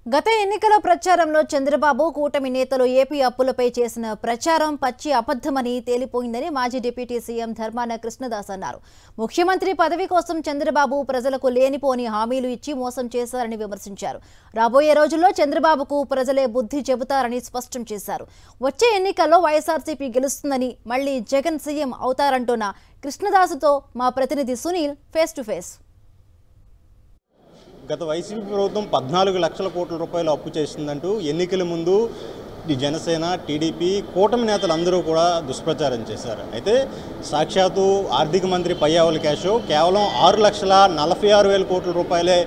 గత ఎన్నికల ప్రచారంలో చంద్రబాబు కూటమి నేతలు ఏపీ అప్పులపై చేసిన ప్రచారం పచ్చి అబద్ధమని తేలిపోయిందని మాజీ డిప్యూటీ సీఎం ధర్మాన కృష్ణదాస్ అన్నారు. ముఖ్యమంత్రి పదవి కోసం చంద్రబాబు ప్రజలకు లేనిపోని హామీలు ఇచ్చి మోసం చేశారని విమర్శించారు. రాబోయే రోజుల్లో చంద్రబాబుకు ప్రజలే బుద్ధి చెబుతారని స్పష్టం చేశారు. వచ్చే ఎన్నికల్లో వైఎస్ఆర్సీపీ గెలుస్తుందని, మళ్లీ జగన్ సీఎం అవుతారంటున్న కృష్ణదాసుతో మా ప్రతినిధి సునీల్ ఫేస్ టు ఫేస్. గత వైసీపీ ప్రభుత్వం 14 లక్షల కోట్ల రూపాయలు అప్పు చేసిందంటూ ఎన్నికల ముందు జనసేన, టీడీపీ కూటమి నేతలందరూ కూడా దుష్ప్రచారం చేశారు. అయితే సాక్షాత్తు ఆర్థిక మంత్రి పయ్యావుల కేశవ్ కేవలం 6,46,000 కోట్ల రూపాయలే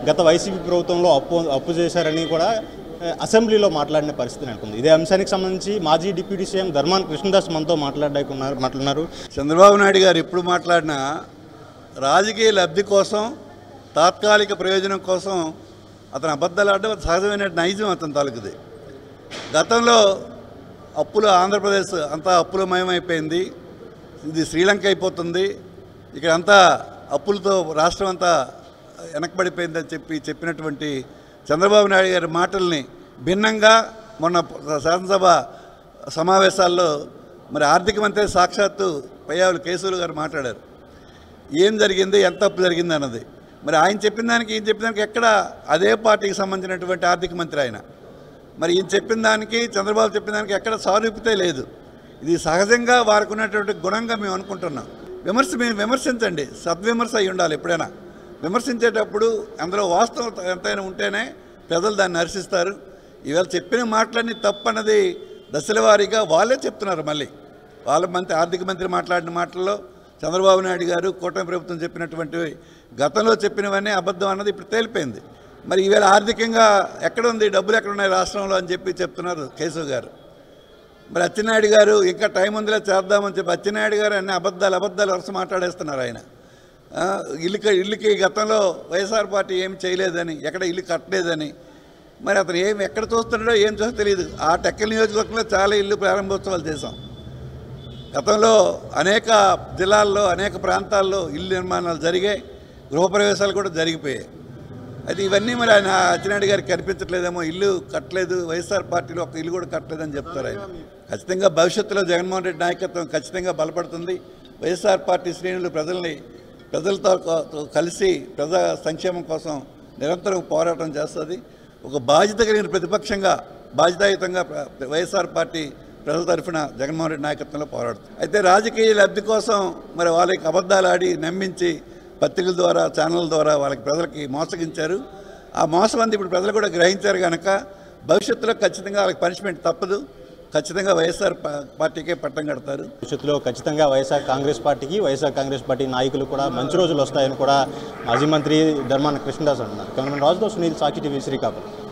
గత వైసీపీ ప్రభుత్వంలో అప్పు చేశారని కూడా అసెంబ్లీలో మాట్లాడిన పరిస్థితి నెలకొంది. ఇదే అంశానికి సంబంధించి మాజీ డిప్యూటీ సీఎం ధర్మాన కృష్ణదాస్ మనతో మాట్లాడుతున్నారు. చంద్రబాబు నాయుడు గారు ఎప్పుడు మాట్లాడినా రాజకీయ లబ్ధి కోసం, తాత్కాలిక ప్రయోజనం కోసం అతను అబద్ధాలు ఆడడం సహజమైన నైజం అతని తాలూకుది. గతంలో అప్పులు ఆంధ్రప్రదేశ్ అంతా అప్పులమయమైపోయింది, ఇది శ్రీలంక అయిపోతుంది, ఇక్కడ అంతా అప్పులతో రాష్ట్రం అంతా వెనకబడిపోయిందని చెప్పినటువంటి చంద్రబాబు నాయుడు గారి మాటల్ని భిన్నంగా మొన్న శాసనసభ సమావేశాల్లో మరి ఆర్థిక మంత్రి సాక్షాత్తు పయ్యావుల కేశవులు గారు మాట్లాడారు. ఏం జరిగింది, ఎంత అప్పు జరిగింది అన్నది. మరి ఆయన చెప్పిన దానికి ఈయన చెప్పిన దానికి ఎక్కడ అదే పార్టీకి సంబంధించినటువంటి ఆర్థిక మంత్రి ఆయన. మరి ఈయన చెప్పిన దానికి చంద్రబాబు చెప్పిన దానికి ఎక్కడ సారూప్యతే లేదు. ఇది సహజంగా వారికి ఉన్నటువంటి గుణంగా మేము అనుకుంటున్నాం. మీరు విమర్శించండి, సద్విమర్శ అయి ఉండాలి. ఎప్పుడైనా విమర్శించేటప్పుడు అందులో వాస్తవం ఎంతైనా ఉంటేనే ప్రజలు దాన్ని హర్షిస్తారు. ఇవాళ చెప్పిన మాటలన్నీ తప్పన్నది దశల వారీగా వాళ్ళే చెప్తున్నారు. మళ్ళీ వాళ్ళ ఆర్థిక మంత్రి మాట్లాడిన మాటల్లో చంద్రబాబు నాయుడు గారు కూటమి ప్రభుత్వం చెప్పినటువంటివి గతంలో చెప్పినవన్నీ అబద్ధం అన్నది ఇప్పుడు తేలిపోయింది. మరి ఈవేళ ఆర్థికంగా ఎక్కడుంది, డబ్బులు ఎక్కడున్నాయి రాష్ట్రంలో అని చెప్తున్నారు కేశవ్ గారు. మరి అచ్చెన్నాయుడు గారు ఇంకా టైం ఉందిలే చేద్దామని చెప్పి అచ్చెన్నాయుడు గారు అన్ని అబద్ధాలు వరుస మాట్లాడేస్తున్నారు. ఆయన ఇల్లుకి గతంలో వైఎస్ఆర్ పార్టీ ఏం చేయలేదని, ఎక్కడ ఇల్లు కట్టలేదని, మరి అతను ఎక్కడ చూస్తున్నాడో ఏం చూస్తే తెలియదు. ఆ టెక్కల్ నియోజకవర్గంలో చాలా ఇల్లు ప్రారంభోత్సవాలు చేశాం. గతంలో అనేక జిల్లాల్లో, అనేక ప్రాంతాల్లో ఇల్లు నిర్మాణాలు జరిగాయి, గృహప్రవేశాలు కూడా జరిగిపోయాయి. అయితే ఇవన్నీ మరి ఆయన అచ్చెన్నాయుడు గారికి కనిపించట్లేదేమో, ఇల్లు కట్టలేదు, వైఎస్ఆర్ పార్టీలో ఒక ఇల్లు కూడా కట్టలేదని చెప్తారు ఆయన. ఖచ్చితంగా భవిష్యత్తులో జగన్మోహన్ రెడ్డి నాయకత్వం ఖచ్చితంగా బలపడుతుంది. వైఎస్ఆర్ పార్టీ శ్రేణులు ప్రజలతో కలిసి ప్రజా సంక్షేమం కోసం నిరంతరం పోరాటం చేస్తుంది. ఒక బాధ్యత కలిగిన ప్రతిపక్షంగా బాధ్యతాయుతంగా వైఎస్ఆర్ పార్టీ ప్రజల తరఫున జగన్మోహన్ రెడ్డి నాయకత్వంలో పోరాడుతుంది. అయితే రాజకీయ లబ్ధి కోసం మరి వాళ్ళకి అబద్ధాలు ఆడి నమ్మించి పత్రికల ద్వారా, ఛానళ్ళ ద్వారా ప్రజలకి మోసగించారు. ఆ మోసం అంది ఇప్పుడు ప్రజలు కూడా గ్రహించారు కనుక భవిష్యత్తులో ఖచ్చితంగా వాళ్ళకి పనిష్మెంట్ తప్పదు. ఖచ్చితంగా వైఎస్ఆర్ పార్టీకే పట్టం కడతారు. భవిష్యత్తులో ఖచ్చితంగా వైఎస్ఆర్ కాంగ్రెస్ పార్టీ నాయకులు కూడా మంచి రోజులు వస్తాయని కూడా మాజీ మంత్రి ధర్మాన కృష్ణదాస్ అంటున్నారు. కెమెరామెన్ రాజుతో సునీల్, సాక్షి టీవీ, శ్రీకాకుళం.